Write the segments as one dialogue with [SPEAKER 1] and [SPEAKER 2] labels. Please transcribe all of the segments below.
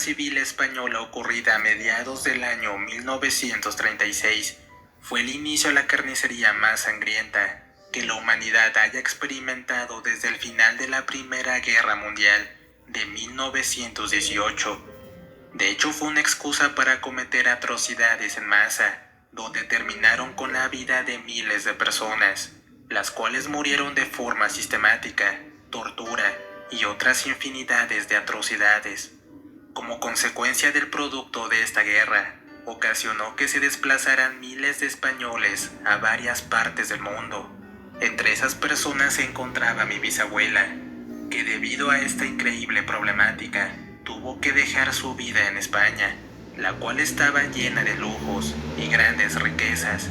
[SPEAKER 1] civil española ocurrida a mediados del año 1936 fue el inicio a la carnicería más sangrienta que la humanidad haya experimentado desde el final de la Primera Guerra Mundial de 1918. De hecho, fue una excusa para cometer atrocidades en masa, donde terminaron con la vida de miles de personas, las cuales murieron de forma sistemática, tortura y otras infinidades de atrocidades. Como consecuencia del producto de esta guerra, ocasionó que se desplazaran miles de españoles a varias partes del mundo. Entre esas personas se encontraba mi bisabuela, que debido a esta increíble problemática, tuvo que dejar su vida en España, la cual estaba llena de lujos y grandes riquezas.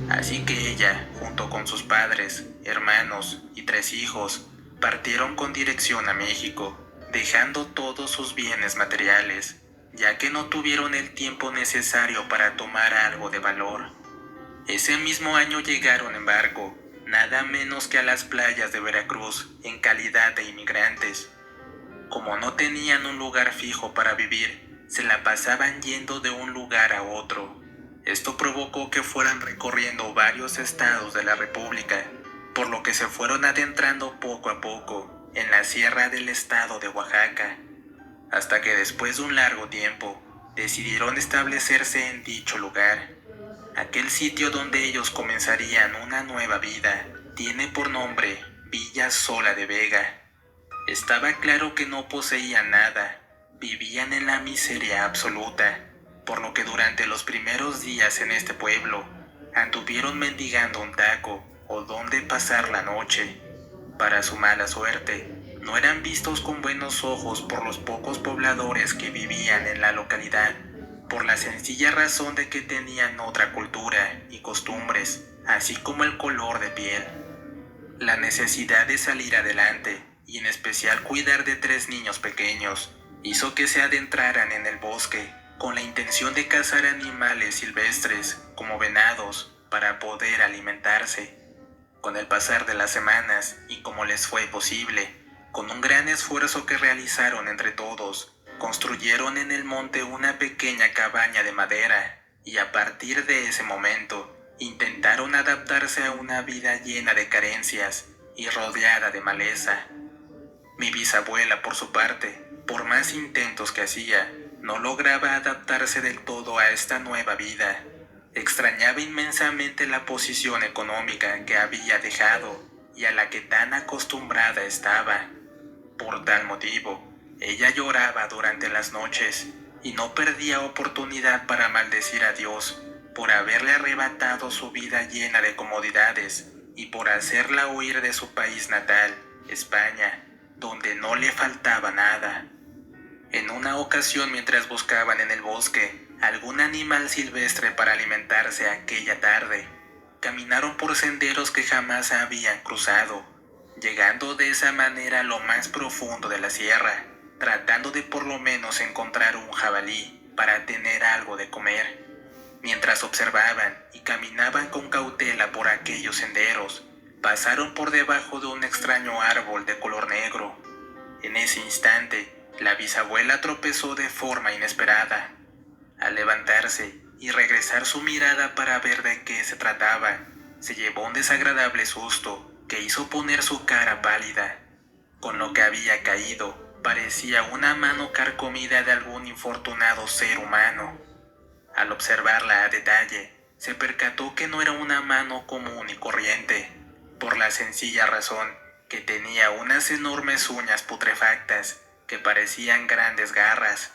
[SPEAKER 1] Así que ella, junto con sus padres, hermanos y 3 hijos, partieron con dirección a México, dejando todos sus bienes materiales, ya que no tuvieron el tiempo necesario para tomar algo de valor. Ese mismo año llegaron en barco, nada menos que a las playas de Veracruz, en calidad de inmigrantes. Como no tenían un lugar fijo para vivir, se la pasaban yendo de un lugar a otro. Esto provocó que fueran recorriendo varios estados de la República, por lo que se fueron adentrando poco a poco en la sierra del estado de Oaxaca, hasta que después de un largo tiempo decidieron establecerse en dicho lugar. Aquel sitio donde ellos comenzarían una nueva vida tiene por nombre Villa Sola de Vega. Estaba claro que no poseían nada, vivían en la miseria absoluta, por lo que durante los primeros días en este pueblo anduvieron mendigando un taco o donde pasar la noche. Para su mala suerte, no eran vistos con buenos ojos por los pocos pobladores que vivían en la localidad, por la sencilla razón de que tenían otra cultura y costumbres, así como el color de piel. La necesidad de salir adelante, y en especial cuidar de 3 niños pequeños, hizo que se adentraran en el bosque con la intención de cazar animales silvestres como venados para poder alimentarse. Con el pasar de las semanas y como les fue posible, con un gran esfuerzo que realizaron entre todos, construyeron en el monte una pequeña cabaña de madera y a partir de ese momento intentaron adaptarse a una vida llena de carencias y rodeada de maleza. Mi bisabuela, por su parte, por más intentos que hacía, no lograba adaptarse del todo a esta nueva vida. Extrañaba inmensamente la posición económica que había dejado y a la que tan acostumbrada estaba. Por tal motivo, ella lloraba durante las noches y no perdía oportunidad para maldecir a Dios por haberle arrebatado su vida llena de comodidades y por hacerla huir de su país natal, España, donde no le faltaba nada. En una ocasión, mientras buscaban en el bosque algún animal silvestre para alimentarse aquella tarde, caminaron por senderos que jamás habían cruzado, llegando de esa manera a lo más profundo de la sierra, tratando de por lo menos encontrar un jabalí para tener algo de comer. Mientras observaban y caminaban con cautela por aquellos senderos, pasaron por debajo de un extraño árbol de color negro. En ese instante, la bisabuela tropezó de forma inesperada. Al levantarse y regresar su mirada para ver de qué se trataba, se llevó un desagradable susto que hizo poner su cara pálida. Con lo que había caído, parecía una mano carcomida de algún infortunado ser humano. Al observarla a detalle, se percató que no era una mano común y corriente, por la sencilla razón que tenía unas enormes uñas putrefactas que parecían grandes garras.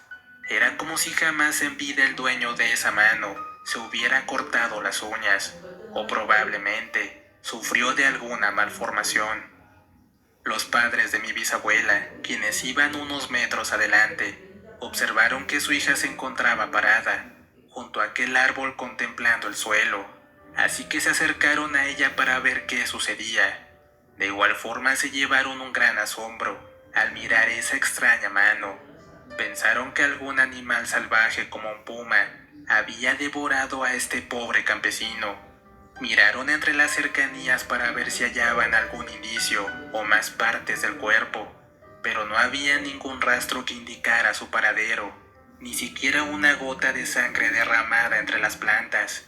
[SPEAKER 1] Era como si jamás en vida el dueño de esa mano se hubiera cortado las uñas, o probablemente sufrió de alguna malformación. Los padres de mi bisabuela, quienes iban unos metros adelante, observaron que su hija se encontraba parada junto a aquel árbol contemplando el suelo, así que se acercaron a ella para ver qué sucedía. De igual forma se llevaron un gran asombro al mirar esa extraña mano. Pensaron que algún animal salvaje como un puma había devorado a este pobre campesino. Miraron entre las cercanías para ver si hallaban algún indicio o más partes del cuerpo, pero no había ningún rastro que indicara su paradero. ni siquiera una gota de sangre derramada entre las plantas.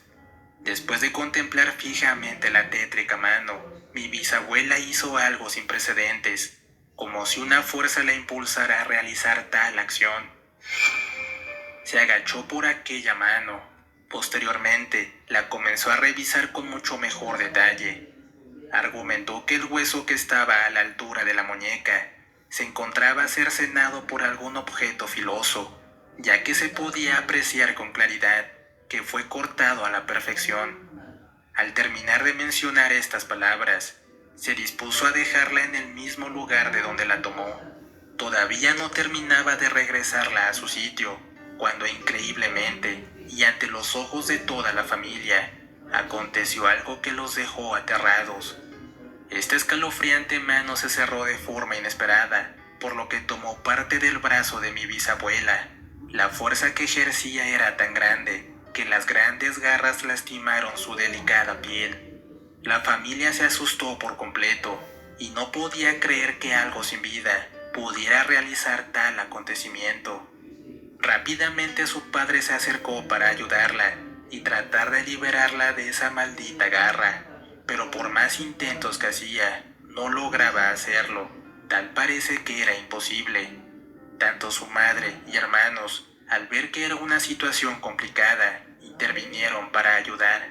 [SPEAKER 1] Después de contemplar fijamente la tétrica mano, mi bisabuela hizo algo sin precedentes, como si una fuerza la impulsara a realizar tal acción. Se agachó por aquella mano. Posteriormente, la comenzó a revisar con mucho mejor detalle. Argumentó que el hueso que estaba a la altura de la muñeca se encontraba cercenado por algún objeto filoso, ya que se podía apreciar con claridad que fue cortado a la perfección. Al terminar de mencionar estas palabras, se dispuso a dejarla en el mismo lugar de donde la tomó. Todavía no terminaba de regresarla a su sitio, cuando increíblemente, y ante los ojos de toda la familia, aconteció algo que los dejó aterrados. Esta escalofriante mano se cerró de forma inesperada, por lo que tomó parte del brazo de mi bisabuela. La fuerza que ejercía era tan grande que las grandes garras lastimaron su delicada piel. La familia se asustó por completo y no podía creer que algo sin vida pudiera realizar tal acontecimiento. Rápidamente su padre se acercó para ayudarla y tratar de liberarla de esa maldita garra, pero por más intentos que hacía, no lograba hacerlo. Tal parece que era imposible. Tanto su madre y hermanos, al ver que era una situación complicada, intervinieron para ayudar.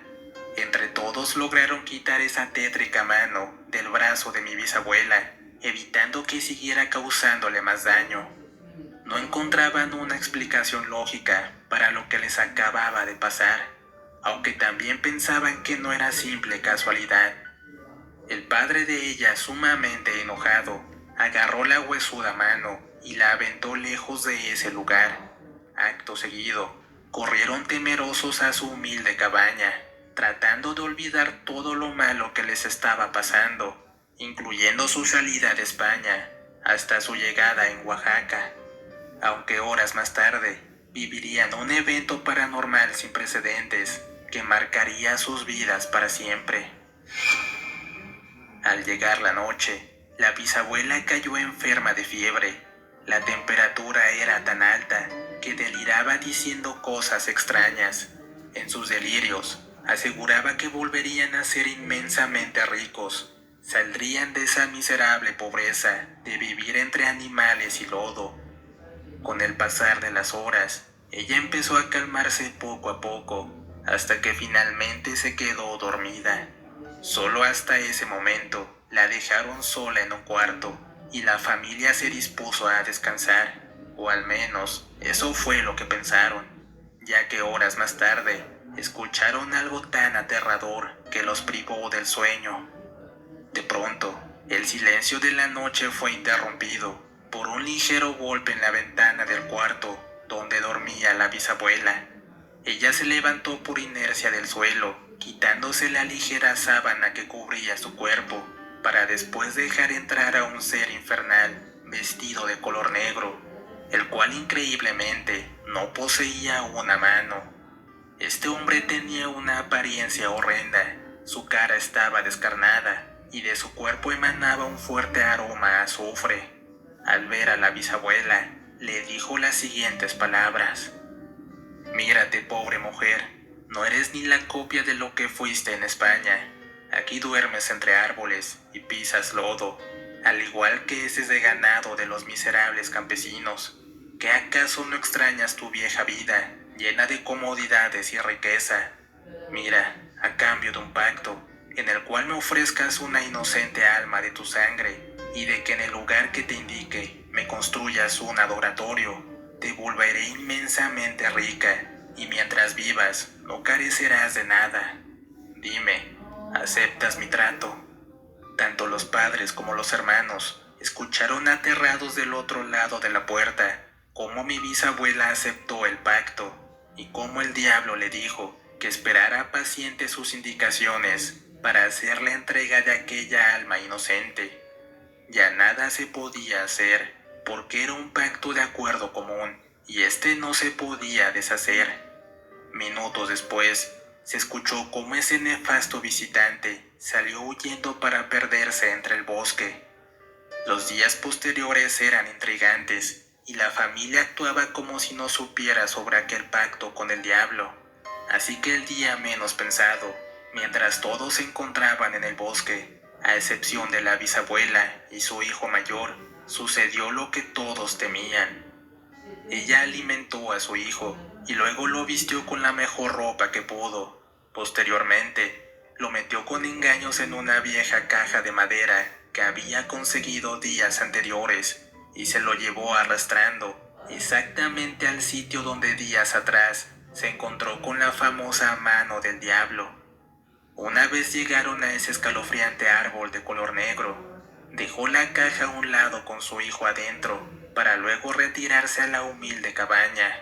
[SPEAKER 1] Entre todos lograron quitar esa tétrica mano del brazo de mi bisabuela, evitando que siguiera causándole más daño. No encontraban una explicación lógica para lo que les acababa de pasar, aunque también pensaban que no era simple casualidad. El padre de ella, sumamente enojado, agarró la huesuda mano y la aventó lejos de ese lugar. Acto seguido, corrieron temerosos a su humilde cabaña, tratando de olvidar todo lo malo que les estaba pasando, incluyendo su salida de España, hasta su llegada en Oaxaca. Aunque horas más tarde, vivirían un evento paranormal sin precedentes que marcaría sus vidas para siempre. Al llegar la noche, la bisabuela cayó enferma de fiebre. La temperatura era tan alta que deliraba diciendo cosas extrañas. En sus delirios, aseguraba que volverían a ser inmensamente ricos. Saldrían de esa miserable pobreza de vivir entre animales y lodo. Con el pasar de las horas, ella empezó a calmarse poco a poco, hasta que finalmente se quedó dormida. Solo hasta ese momento la dejaron sola en un cuarto y la familia se dispuso a descansar, o al menos eso fue lo que pensaron, ya que horas más tarde escucharon algo tan aterrador que los privó del sueño. De pronto, el silencio de la noche fue interrumpido por un ligero golpe en la ventana del cuarto donde dormía la bisabuela. Ella se levantó por inercia del suelo, quitándose la ligera sábana que cubría su cuerpo, para después dejar entrar a un ser infernal vestido de color negro, el cual increíblemente no poseía una mano. Este hombre tenía una apariencia horrenda, su cara estaba descarnada y de su cuerpo emanaba un fuerte aroma a azufre. Al ver a la bisabuela, le dijo las siguientes palabras: «Mírate, pobre mujer, no eres ni la copia de lo que fuiste en España. Aquí duermes entre árboles y pisas lodo, al igual que heces de ganado de los miserables campesinos. ¿Qué acaso no extrañas tu vieja vida, llena de comodidades y riqueza? Mira, a cambio de un pacto, en el cual me ofrezcas una inocente alma de tu sangre, y de que en el lugar que te indique me construyas un adoratorio, te volveré inmensamente rica, y mientras vivas no carecerás de nada. Dime, ¿aceptas mi trato?». Tanto los padres como los hermanos escucharon aterrados del otro lado de la puerta cómo mi bisabuela aceptó el pacto y cómo el diablo le dijo que esperara paciente sus indicaciones para hacer la entrega de aquella alma inocente. Ya nada se podía hacer porque era un pacto de acuerdo común y este no se podía deshacer. Minutos después, se escuchó cómo ese nefasto visitante salió huyendo para perderse entre el bosque. Los días posteriores eran intrigantes y la familia actuaba como si no supiera sobre aquel pacto con el diablo. Así que el día menos pensado, mientras todos se encontraban en el bosque, a excepción de la bisabuela y su hijo mayor, sucedió lo que todos temían. Ella alimentó a su hijo y luego lo vistió con la mejor ropa que pudo. Posteriormente, lo metió con engaños en una vieja caja de madera que había conseguido días anteriores y se lo llevó arrastrando exactamente al sitio donde días atrás se encontró con la famosa mano del diablo. Una vez llegaron a ese escalofriante árbol de color negro, dejó la caja a un lado con su hijo adentro para luego retirarse a la humilde cabaña.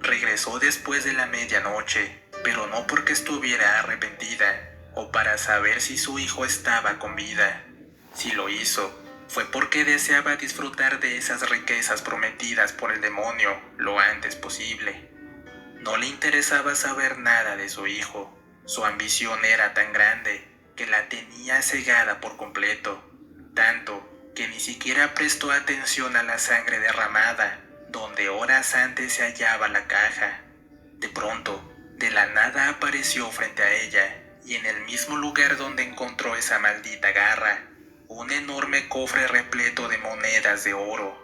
[SPEAKER 1] Regresó después de la medianoche, pero no porque estuviera arrepentida o para saber si su hijo estaba con vida. Si lo hizo, fue porque deseaba disfrutar de esas riquezas prometidas por el demonio lo antes posible. No le interesaba saber nada de su hijo. Su ambición era tan grande que la tenía cegada por completo, tanto que ni siquiera prestó atención a la sangre derramada, donde horas antes se hallaba la caja. De pronto, de la nada apareció frente a ella, y en el mismo lugar donde encontró esa maldita garra, un enorme cofre repleto de monedas de oro.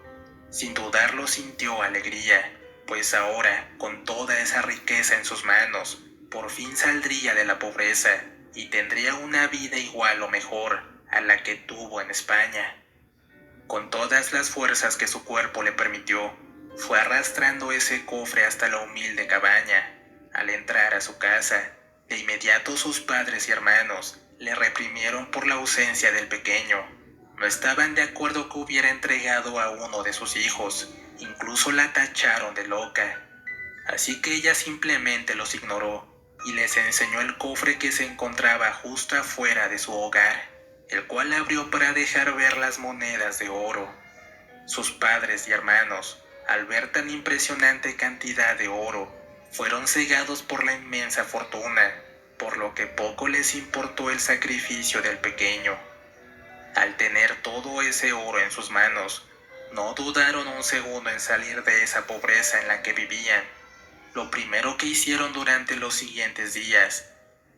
[SPEAKER 1] Sin dudarlo sintió alegría, pues ahora, con toda esa riqueza en sus manos, por fin saldría de la pobreza y tendría una vida igual o mejor a la que tuvo en España. Con todas las fuerzas que su cuerpo le permitió, fue arrastrando ese cofre hasta la humilde cabaña. Al entrar a su casa, de inmediato sus padres y hermanos le reprimieron por la ausencia del pequeño. No estaban de acuerdo que hubiera entregado a uno de sus hijos, incluso la tacharon de loca. Así que ella simplemente los ignoró y les enseñó el cofre que se encontraba justo afuera de su hogar, el cual abrió para dejar ver las monedas de oro. Sus padres y hermanos, al ver tan impresionante cantidad de oro, fueron cegados por la inmensa fortuna, por lo que poco les importó el sacrificio del pequeño. Al tener todo ese oro en sus manos, no dudaron un segundo en salir de esa pobreza en la que vivían. Lo primero que hicieron durante los siguientes días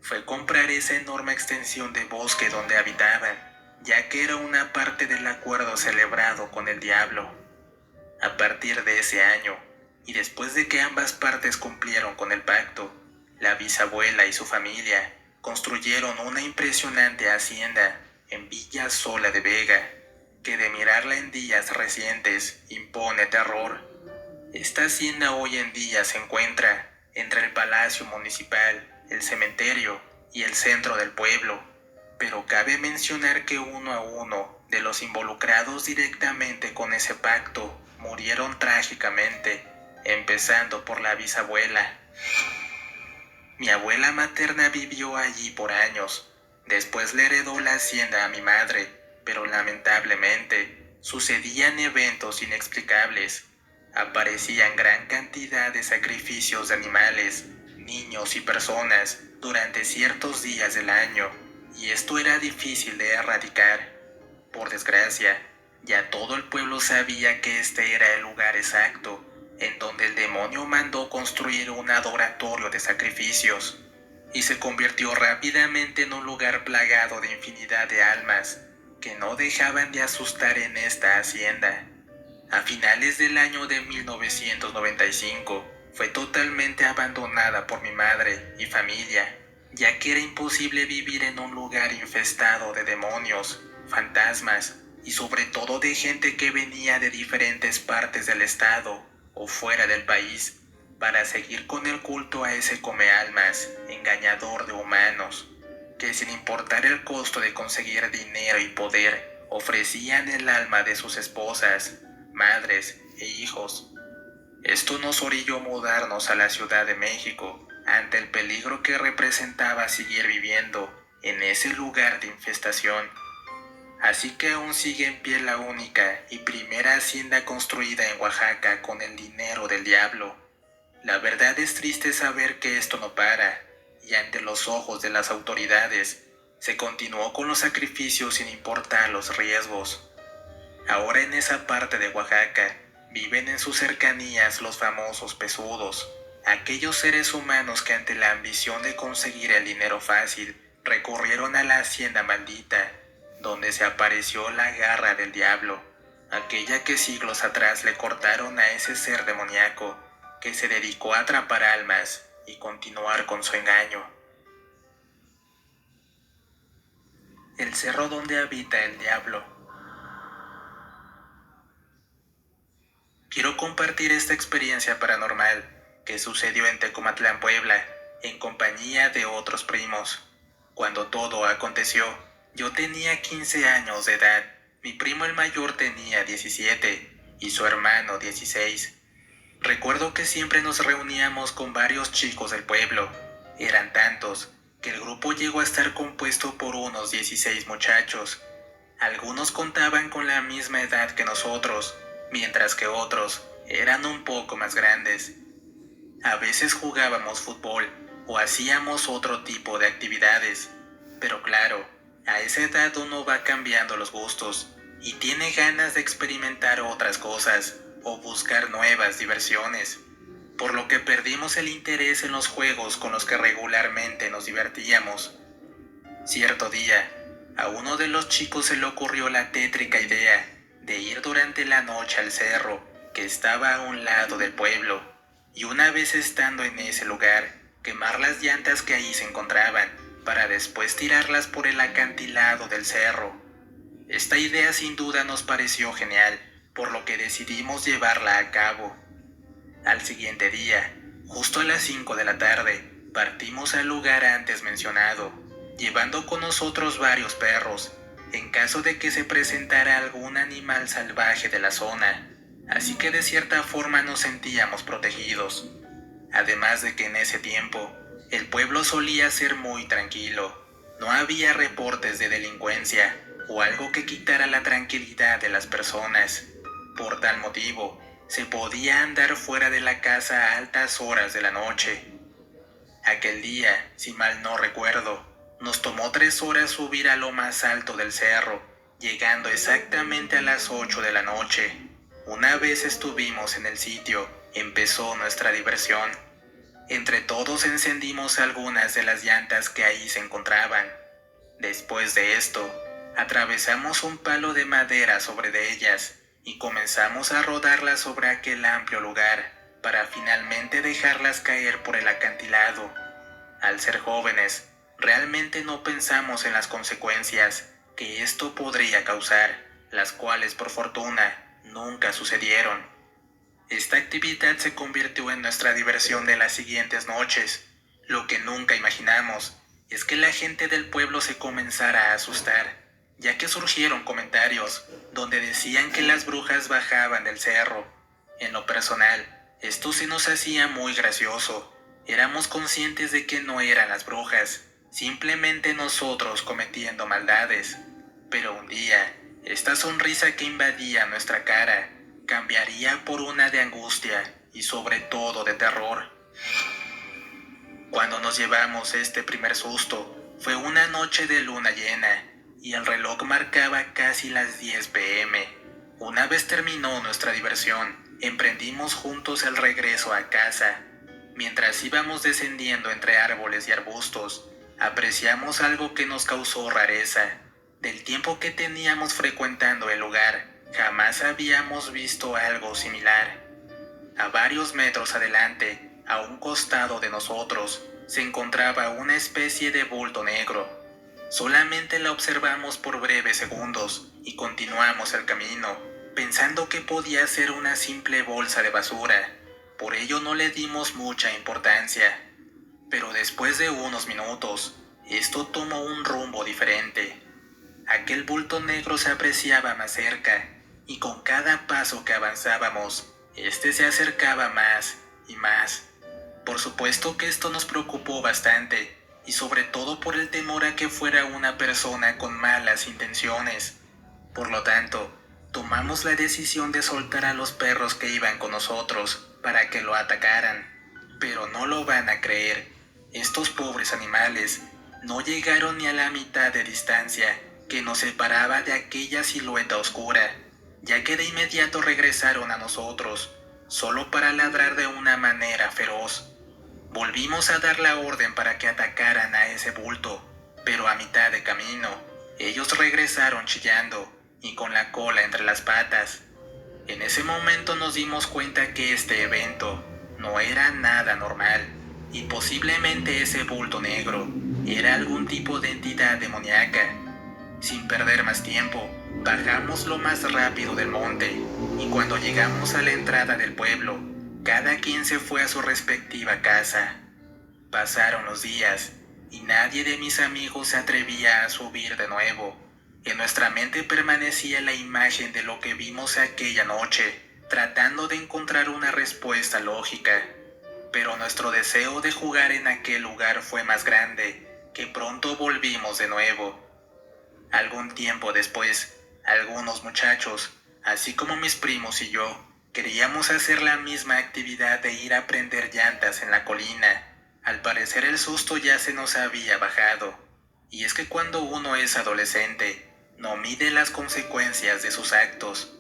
[SPEAKER 1] fue comprar esa enorme extensión de bosque donde habitaban, ya que era una parte del acuerdo celebrado con el diablo. A partir de ese año, y después de que ambas partes cumplieron con el pacto, la bisabuela y su familia construyeron una impresionante hacienda en Villa Sola de Vega, que de mirarla en días recientes impone terror. Esta hacienda hoy en día se encuentra entre el Palacio Municipal, el cementerio y el centro del pueblo, pero cabe mencionar que uno a uno de los involucrados directamente con ese pacto murieron trágicamente, empezando por la bisabuela. Mi abuela materna vivió allí por años, después le heredó la hacienda a mi madre, pero lamentablemente sucedían eventos inexplicables. Aparecían gran cantidad de sacrificios de animales, niños y personas durante ciertos días del año, y esto era difícil de erradicar. Por desgracia, ya todo el pueblo sabía que este era el lugar exacto en donde el demonio mandó construir un adoratorio de sacrificios, y se convirtió rápidamente en un lugar plagado de infinidad de almas que no dejaban de asustar en esta hacienda. A finales del año de 1995, fue totalmente abandonada por mi madre y familia, ya que era imposible vivir en un lugar infestado de demonios, fantasmas y sobre todo de gente que venía de diferentes partes del estado o fuera del país para seguir con el culto a ese comealmas, engañador de humanos, que sin importar el costo de conseguir dinero y poder, ofrecían el alma de sus esposas, madres e hijos. Esto nos orilló mudarnos a la Ciudad de México ante el peligro que representaba seguir viviendo en ese lugar de infestación. Así que aún sigue en pie la única y primera hacienda construida en Oaxaca con el dinero del diablo. La verdad es triste saber que esto no para, y ante los ojos de las autoridades, se continuó con los sacrificios sin importar los riesgos. Ahora en esa parte de Oaxaca, Viven en sus cercanías los famosos pesudos, aquellos seres humanos que ante la ambición de conseguir el dinero fácil recurrieron a la hacienda maldita, donde se apareció la garra del diablo, aquella que siglos atrás le cortaron a ese ser demoníaco que se dedicó a atrapar almas y continuar con su engaño. El cerro donde habita el diablo. Quiero compartir esta experiencia paranormal que sucedió en Tecomaclán, Puebla, en compañía de otros primos. Cuando todo aconteció, yo tenía 15 años de edad, mi primo el mayor tenía 17 y su hermano 16. Recuerdo que siempre nos reuníamos con varios chicos del pueblo. Eran tantos que el grupo llegó a estar compuesto por unos 16 muchachos. Algunos contaban con la misma edad que nosotros, mientras que otros eran un poco más grandes. A veces jugábamos fútbol o hacíamos otro tipo de actividades, pero claro, a esa edad uno va cambiando los gustos y tiene ganas de experimentar otras cosas o buscar nuevas diversiones, por lo que perdimos el interés en los juegos con los que regularmente nos divertíamos. Cierto día, a uno de los chicos se le ocurrió la tétrica idea de ir durante la noche al cerro que estaba a un lado del pueblo, y una vez estando en ese lugar, quemar las llantas que ahí se encontraban para después tirarlas por el acantilado del cerro. Esta idea sin duda nos pareció genial, por lo que decidimos llevarla a cabo. Al siguiente día, justo a las 5 de la tarde, partimos al lugar antes mencionado, llevando con nosotros varios perros, en caso de que se presentara algún animal salvaje de la zona, así que de cierta forma nos sentíamos protegidos. Además de que en ese tiempo, el pueblo solía ser muy tranquilo, no había reportes de delincuencia o algo que quitara la tranquilidad de las personas. Por tal motivo, se podía andar fuera de la casa a altas horas de la noche. Aquel día, si mal no recuerdo, nos tomó 3 horas subir a lo más alto del cerro, llegando exactamente a las 8 de la noche. Una vez estuvimos en el sitio, empezó nuestra diversión. Entre todos encendimos algunas de las llantas que ahí se encontraban. Después de esto, atravesamos un palo de madera sobre de ellas y comenzamos a rodarlas sobre aquel amplio lugar para finalmente dejarlas caer por el acantilado. Al ser jóvenes, realmente no pensamos en las consecuencias que esto podría causar, las cuales por fortuna nunca sucedieron. Esta actividad se convirtió en nuestra diversión de las siguientes noches. Lo que nunca imaginamos es que la gente del pueblo se comenzara a asustar, ya que surgieron comentarios donde decían que las brujas bajaban del cerro. En lo personal, esto se nos hacía muy gracioso. Éramos conscientes de que no eran las brujas, simplemente nosotros cometiendo maldades. Pero un día, esta sonrisa que invadía nuestra cara cambiaría por una de angustia y sobre todo de terror. Cuando nos llevamos este primer susto, fue una noche de luna llena y el reloj marcaba casi las 10 p.m. Una vez terminó nuestra diversión, emprendimos juntos el regreso a casa. Mientras íbamos descendiendo entre árboles y arbustos, apreciamos algo que nos causó rareza. Del tiempo que teníamos frecuentando el lugar, jamás habíamos visto algo similar. A varios metros adelante, a un costado de nosotros, se encontraba una especie de bulto negro. Solamente la observamos por breves segundos y continuamos el camino, pensando que podía ser una simple bolsa de basura. Por ello no le dimos mucha importancia. Pero después de unos minutos, esto tomó un rumbo diferente. Aquel bulto negro se apreciaba más cerca, y con cada paso que avanzábamos, este se acercaba más y más. Por supuesto que esto nos preocupó bastante, y sobre todo por el temor a que fuera una persona con malas intenciones. Por lo tanto, tomamos la decisión de soltar a los perros que iban con nosotros para que lo atacaran. Pero no lo van a creer, estos pobres animales no llegaron ni a la mitad de distancia que nos separaba de aquella silueta oscura. ya que de inmediato regresaron a nosotros, solo para ladrar de una manera feroz. Volvimos a dar la orden para que atacaran a ese bulto, pero a mitad de camino, ellos regresaron chillando y con la cola entre las patas. En ese momento nos dimos cuenta que este evento no era nada normal y posiblemente ese bulto negro era algún tipo de entidad demoníaca. Sin perder más tiempo, bajamos lo más rápido del monte y cuando llegamos a la entrada del pueblo, cada quien se fue a su respectiva casa. Pasaron los días y nadie de mis amigos se atrevía a subir de nuevo. En nuestra mente permanecía la imagen de lo que vimos aquella noche, tratando de encontrar una respuesta lógica. Pero nuestro deseo de jugar en aquel lugar fue más grande, que pronto volvimos de nuevo. Algún tiempo después, algunos muchachos, así como mis primos y yo, queríamos hacer la misma actividad de ir a prender llantas en la colina. Al parecer el susto ya se nos había bajado. Y es que cuando uno es adolescente, no mide las consecuencias de sus actos.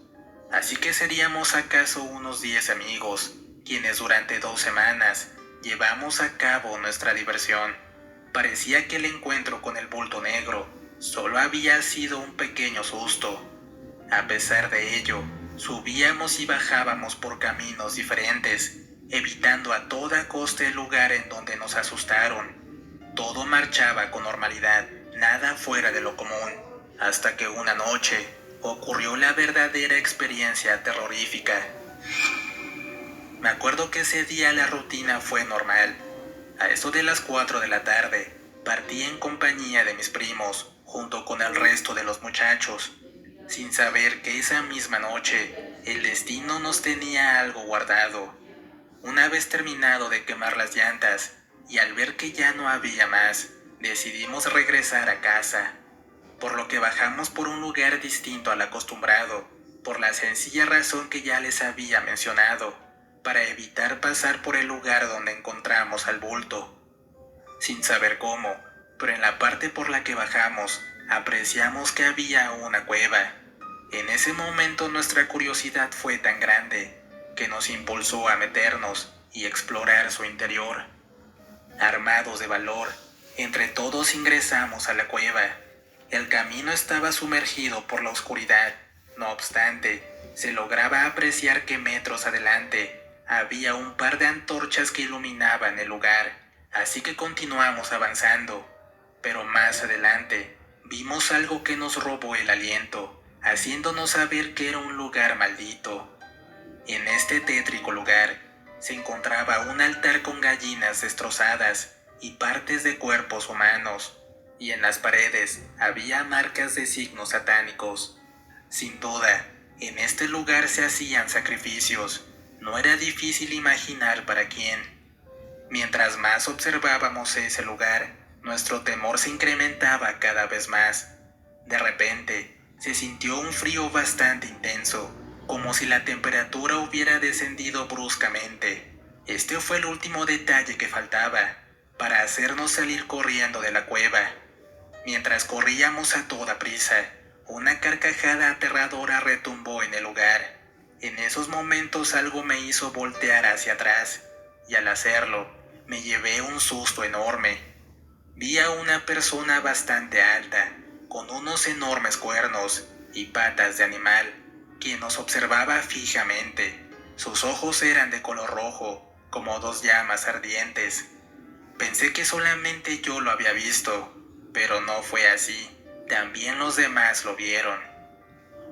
[SPEAKER 1] Así que seríamos acaso unos 10 amigos, quienes durante 2 semanas llevamos a cabo nuestra diversión. Parecía que el encuentro con el bulto negro solo había sido un pequeño susto. A pesar de ello, subíamos y bajábamos por caminos diferentes, evitando a toda costa el lugar en donde nos asustaron. Todo marchaba con normalidad, nada fuera de lo común, hasta que una noche ocurrió la verdadera experiencia terrorífica. Me acuerdo que ese día la rutina fue normal. A eso de las 4 de la tarde, partí en compañía de mis primos, junto con el resto de los muchachos, sin saber que esa misma noche el destino nos tenía algo guardado. Una vez terminado de quemar las llantas, y al ver que ya no había más, decidimos regresar a casa, por lo que bajamos por un lugar distinto al acostumbrado, por la sencilla razón que ya les había mencionado, para evitar pasar por el lugar donde encontramos al bulto. Sin saber cómo, pero en la parte por la que bajamos, apreciamos que había una cueva. En ese momento nuestra curiosidad fue tan grande que nos impulsó a meternos y explorar su interior. Armados de valor, entre todos ingresamos a la cueva. El camino estaba sumergido por la oscuridad. No obstante, se lograba apreciar que metros adelante había un par de antorchas que iluminaban el lugar, así que continuamos avanzando. Pero más adelante, vimos algo que nos robó el aliento, haciéndonos saber que era un lugar maldito. En este tétrico lugar se encontraba un altar con gallinas destrozadas y partes de cuerpos humanos, y en las paredes había marcas de signos satánicos. Sin duda, en este lugar se hacían sacrificios. No era difícil imaginar para quién. Mientras más observábamos ese lugar, nuestro temor se incrementaba cada vez más. De repente, se sintió un frío bastante intenso, como si la temperatura hubiera descendido bruscamente. Este fue el último detalle que faltaba para hacernos salir corriendo de la cueva. Mientras corríamos a toda prisa, una carcajada aterradora retumbó en el lugar. En esos momentos algo me hizo voltear hacia atrás, y al hacerlo, me llevé un susto enorme. Vi a una persona bastante alta, con unos enormes cuernos y patas de animal, quien nos observaba fijamente. Sus ojos eran de color rojo, como 2 llamas ardientes. Pensé que solamente yo lo había visto, pero no fue así. También los demás lo vieron.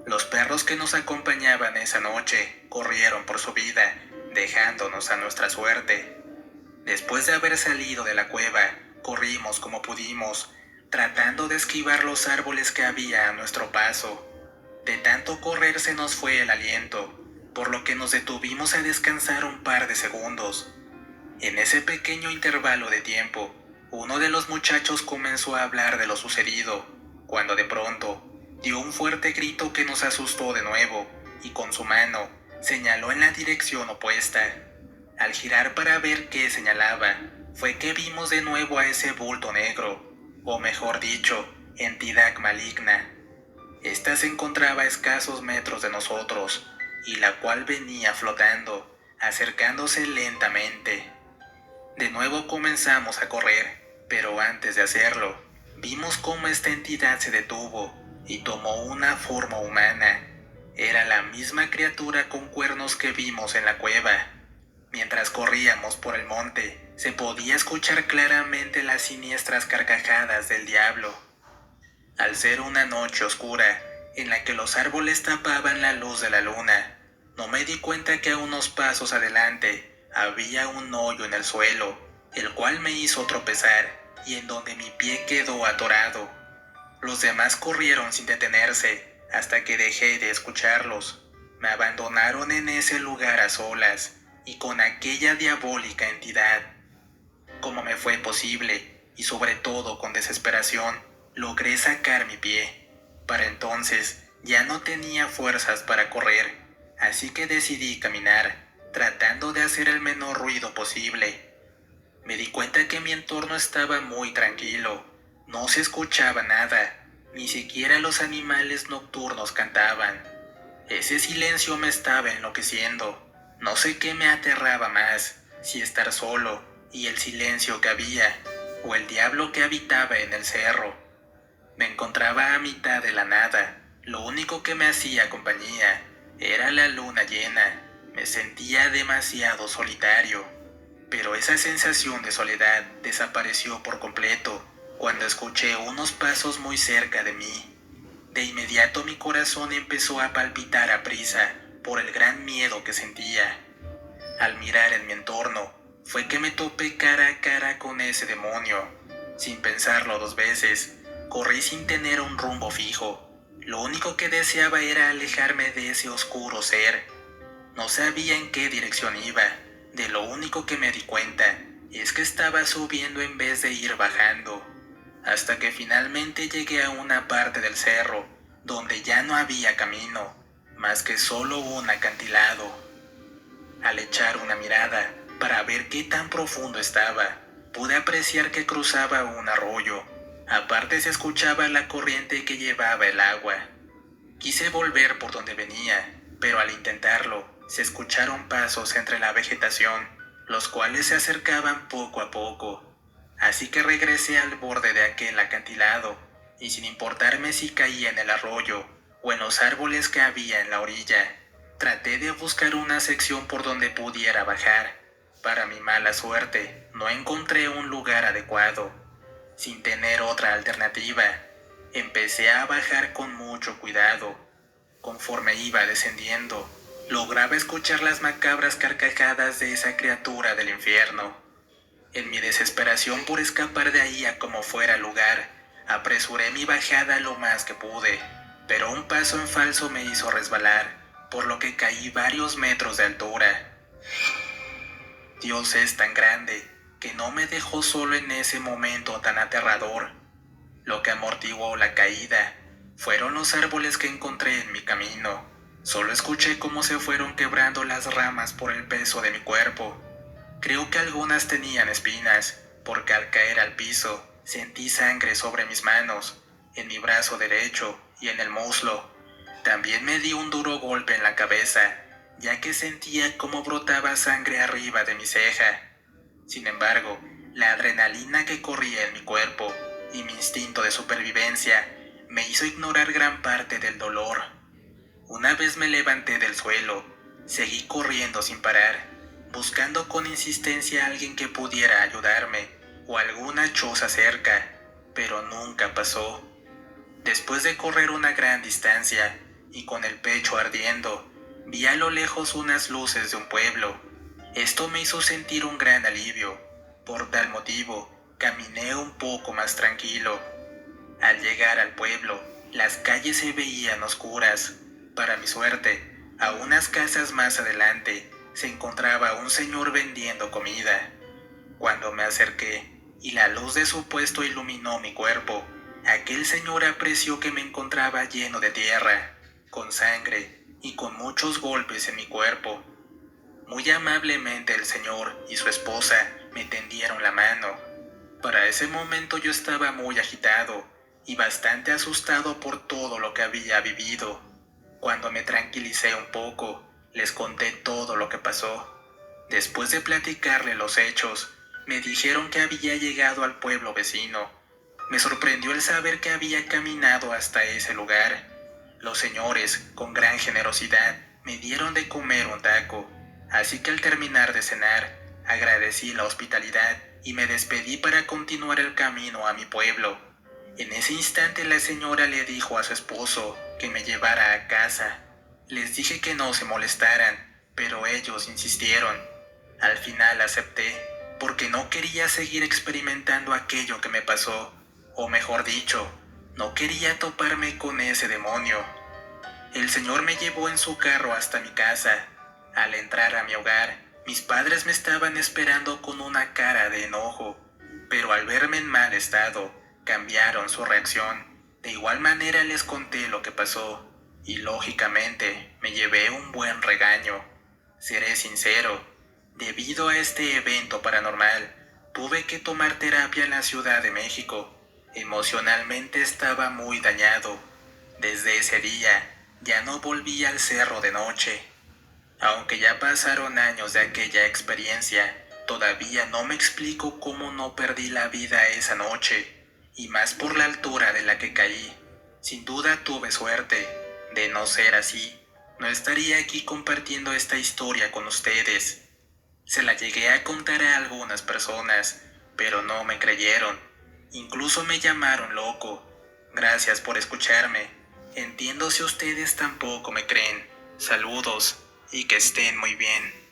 [SPEAKER 1] Los perros que nos acompañaban esa noche corrieron por su vida, dejándonos a nuestra suerte. Después de haber salido de la cueva, corrimos como pudimos, tratando de esquivar los árboles que había a nuestro paso. De tanto correr se nos fue el aliento, por lo que nos detuvimos a descansar un par de segundos. En ese pequeño intervalo de tiempo, uno de los muchachos comenzó a hablar de lo sucedido, cuando de pronto dio un fuerte grito que nos asustó de nuevo, y con su mano señaló en la dirección opuesta. Al girar para ver qué señalaba, fue que vimos de nuevo a ese bulto negro, o mejor dicho, entidad maligna. Esta se encontraba a escasos metros de nosotros, y la cual venía flotando, acercándose lentamente. De nuevo comenzamos a correr, pero antes de hacerlo, vimos cómo esta entidad se detuvo y tomó una forma humana. Era la misma criatura con cuernos que vimos en la cueva. Mientras corríamos por el monte, se podía escuchar claramente las siniestras carcajadas del diablo. Al ser una noche oscura, en la que los árboles tapaban la luz de la luna, no me di cuenta que a unos pasos adelante había un hoyo en el suelo, el cual me hizo tropezar y en donde mi pie quedó atorado. Los demás corrieron sin detenerse hasta que dejé de escucharlos. Me abandonaron en ese lugar a solas y con aquella diabólica entidad. ¿Cómo me fue posible? Y sobre todo con desesperación, logré sacar mi pie. Para entonces ya no tenía fuerzas para correr, así que decidí caminar, tratando de hacer el menor ruido posible. Me di cuenta que mi entorno estaba muy tranquilo. No se escuchaba nada, ni siquiera los animales nocturnos cantaban. Ese silencio me estaba enloqueciendo. No sé qué me aterraba más, si estar solo y el silencio que había, o el diablo que habitaba en el cerro. Me encontraba a mitad de la nada. Lo único que me hacía compañía era la luna llena. Me sentía demasiado solitario. Pero esa sensación de soledad desapareció por completo cuando escuché unos pasos muy cerca de mí. De inmediato mi corazón empezó a palpitar a prisa por el gran miedo que sentía. Al mirar en mi entorno, fue que me topé cara a cara con ese demonio. Sin pensarlo dos veces, corrí sin tener un rumbo fijo. Lo único que deseaba era alejarme de ese oscuro ser. No sabía en qué dirección iba. De lo único que me di cuenta es que estaba subiendo en vez de ir bajando, hasta que finalmente llegué a una parte del cerro donde ya no había camino, más que solo un acantilado. Al echar una mirada para ver qué tan profundo estaba, pude apreciar que cruzaba un arroyo. Aparte se escuchaba la corriente que llevaba el agua. Quise volver por donde venía, pero al intentarlo, se escucharon pasos entre la vegetación, los cuales se acercaban poco a poco. Así que regresé al borde de aquel acantilado, y sin importarme si caía en el arroyo o en los árboles que había en la orilla, traté de buscar una sección por donde pudiera bajar. Para mi mala suerte, no encontré un lugar adecuado. Sin tener otra alternativa, empecé a bajar con mucho cuidado. Conforme iba descendiendo, lograba escuchar las macabras carcajadas de esa criatura del infierno. En mi desesperación por escapar de ahí a como fuera lugar, apresuré mi bajada lo más que pude, pero un paso en falso me hizo resbalar, por lo que caí varios metros de altura. Dios es tan grande que no me dejó solo en ese momento tan aterrador. Lo que amortiguó la caída fueron los árboles que encontré en mi camino. Solo escuché cómo se fueron quebrando las ramas por el peso de mi cuerpo. Creo que algunas tenían espinas, porque al caer al piso sentí sangre sobre mis manos, en mi brazo derecho y en el muslo. También me di un duro golpe en la cabeza, ya que sentía cómo brotaba sangre arriba de mi ceja. Sin embargo, la adrenalina que corría en mi cuerpo y mi instinto de supervivencia me hizo ignorar gran parte del dolor. Una vez me levanté del suelo, seguí corriendo sin parar, buscando con insistencia a alguien que pudiera ayudarme o alguna choza cerca, pero nunca pasó. Después de correr una gran distancia y con el pecho ardiendo, vi a lo lejos unas luces de un pueblo. Esto me hizo sentir un gran alivio. Por tal motivo, caminé un poco más tranquilo. Al llegar al pueblo, las calles se veían oscuras. Para mi suerte, a unas casas más adelante se encontraba un señor vendiendo comida. Cuando me acerqué y la luz de su puesto iluminó mi cuerpo, aquel señor apreció que me encontraba lleno de tierra, con sangre y con muchos golpes en mi cuerpo. Muy amablemente el señor y su esposa me tendieron la mano. Para ese momento yo estaba muy agitado y bastante asustado por todo lo que había vivido. Cuando me tranquilicé un poco, les conté todo lo que pasó. Después de platicarle los hechos, me dijeron que había llegado al pueblo vecino. Me sorprendió el saber que había caminado hasta ese lugar. Los señores, con gran generosidad, me dieron de comer un taco, así que al terminar de cenar, agradecí la hospitalidad y me despedí para continuar el camino a mi pueblo. En ese instante la señora le dijo a su esposo que me llevara a casa. Les dije que no se molestaran, pero ellos insistieron. Al final acepté, porque no quería seguir experimentando aquello que me pasó, o mejor dicho, no quería toparme con ese demonio. El señor me llevó en su carro hasta mi casa. Al entrar a mi hogar, mis padres me estaban esperando con una cara de enojo, pero al verme en mal estado, cambiaron su reacción. De igual manera les conté lo que pasó, y lógicamente me llevé un buen regaño. Seré sincero, debido a este evento paranormal, tuve que tomar terapia en la Ciudad de México. Emocionalmente estaba muy dañado. Desde ese día, ya no volví al cerro de noche. Aunque ya pasaron años de aquella experiencia, todavía no me explico cómo no perdí la vida esa noche, y más por la altura de la que caí. Sin duda tuve suerte. De no ser así, no estaría aquí compartiendo esta historia con ustedes. Se la llegué a contar a algunas personas, pero no me creyeron. Incluso me llamaron loco. Gracias por escucharme. Entiendo si ustedes tampoco me creen. Saludos y que estén muy bien.